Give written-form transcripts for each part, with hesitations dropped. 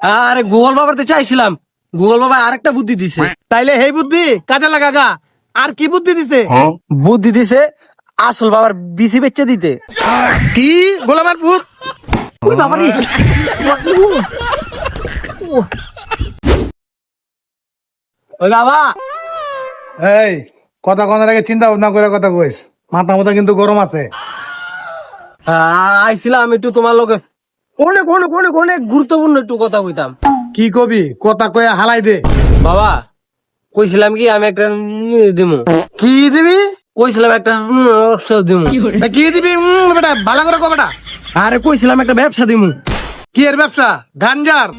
আরে গুগল বাবাতে চাইছিলাম, গুগল বাবা আরেকটা বুদ্ধি দিছে। তাইলে এই বুদ্ধি কাজে লাগাগা। আর কি বুদ্ধি দিছে? বুদ্ধি দিছে আসল বাবার বিসি বেচে দিতে। কি গোলামের ভূত? ওই বাবারে ওই বাবা, এই কথা কোন আগে চিন্তা ভাবনা করে কথা কইস, মাথা মাথা কিন্তু গরম আছে। আইছিলাম একটু তোমার লোকে অনেক অনেক অনেক অনেক গুরুত্বপূর্ণ একটু কথা কইতাম। কি কবি? কথা কয়ে হালাই দে। বাবা কইছিলাম কি আমি একটা দিমু, কি দিবি? কইছিলাম একটা দিমু। তা কি দিবি? বেটা ভালো করে কো বেটা। আরে কইছিলাম একটা ব্যবসা দিমু। কি এর ব্যবসা? গাঞ্জার?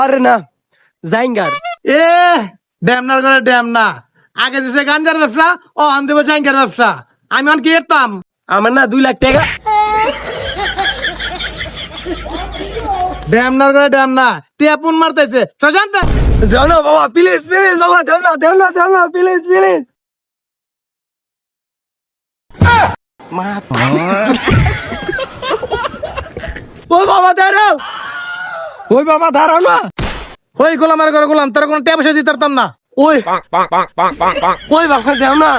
আরে না, জাইঙ্গার। এ ড্যামনার করে ড্যাম না, আগে দিছে গাঞ্জার ব্যবসা, ও আন দেবো জাঙ্গার ব্যবসা। আমি অন কি এরতাম? আমার না 2 লাখ টাকা। ড্যামনার করে ড্যাম না, টেপুন মারতেছে জানতে। দেও না বাবা প্লিজ প্লিজ, বাবা দেও না দেও না দেও না প্লিজ প্লিজ। ওই বাবা দাঁড়াও, ওই বাবা দাঁড়াও না। ওই গোলামের ঘরে গোলাম, তোর কোনো টেপ পয়সা দিতে পারতাম না। ওই ওই বাবা দেও না।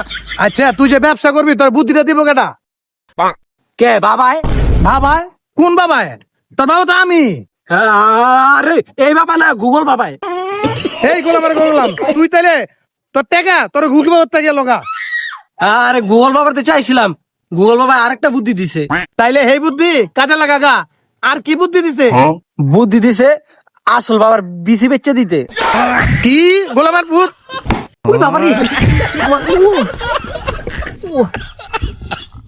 আচ্ছা তুই যে ব্যবসা করবি তোর বুদ্ধিটা দিব কেটা? কে বাবাই? বাবায়? কোন বাবায়? তোর বাবা তো আমি। আরে এই বাবা না, গুগল বাবাই। এই গোলামের ঘরে গোলাম, তুই তাইলে তোর টেকা তোর গুগল বাবার থেকে লগা। আরে গুগল বাবাতে চাইছিলাম, গুগল বাবা আরেকটা বুদ্ধি দিছে। তাইলে এই বুদ্ধি কাজে লাগাগা। আর কি বুদ্ধি দিছে? বুদ্ধি দিছে আসল বাবার বিসি বেচে দিতে। কি গোলামের ভূত? ওই বাবারে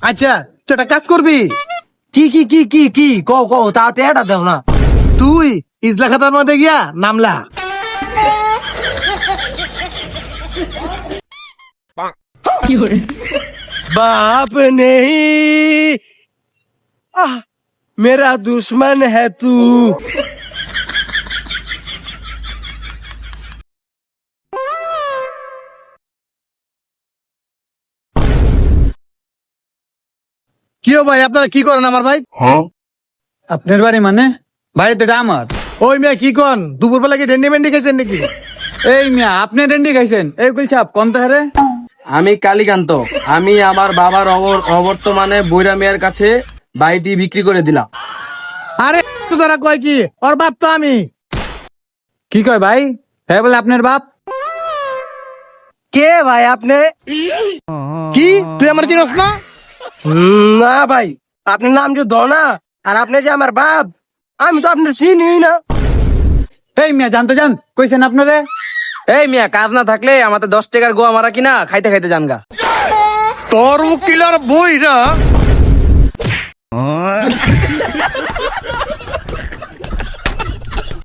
আচ্ছা তুই একটা কাজ করবি। কি কি কি কি কি কও কও, তাও টেটা দেও না। তুই ইজলা খাতার মধ্যে গিয়া নামলা। बाप नहीं मेरा दुश्मन है तू। কি ও ভাই, আপনারা কি করেন আমার ভাই? আপনার বাড়ি মানে? বাড়ি তো এটা আমার। ওই মেয়ে কি কন, দুপুর বেলা কি ডেন্ডি মেন্ডি খাইছেন নাকি? এই মিয়া আপনি রেন্ডি খাইছেন? এই কুল সাহেব কোন হারে? আমি কালীকান্ত, আমি আমার বাবার অবর্তমানে বৈরা মিয়ার কাছে বাড়িটি বিক্রি করে দিলাম। আরে তোরা কয় কি, ওর বাপ তো আমি। কি কয় ভাই? হ্যাঁ বলে আপনার বাপ? কে ভাই আপনি? কি তুই আমার চিনস না? না ভাই, আপনার নাম যে দনা, আর আপনি যে আমার বাপ, আমি তো আপনার চিনি না। এই মিয়া জানতে যান কইছেন আপনারে? এই মিয়া, কাজ না থাকলে আমাদের 10 টাকার গোয়া মারা কিনা খাইতে খাইতে জানগা। তোর উকিলার বইরা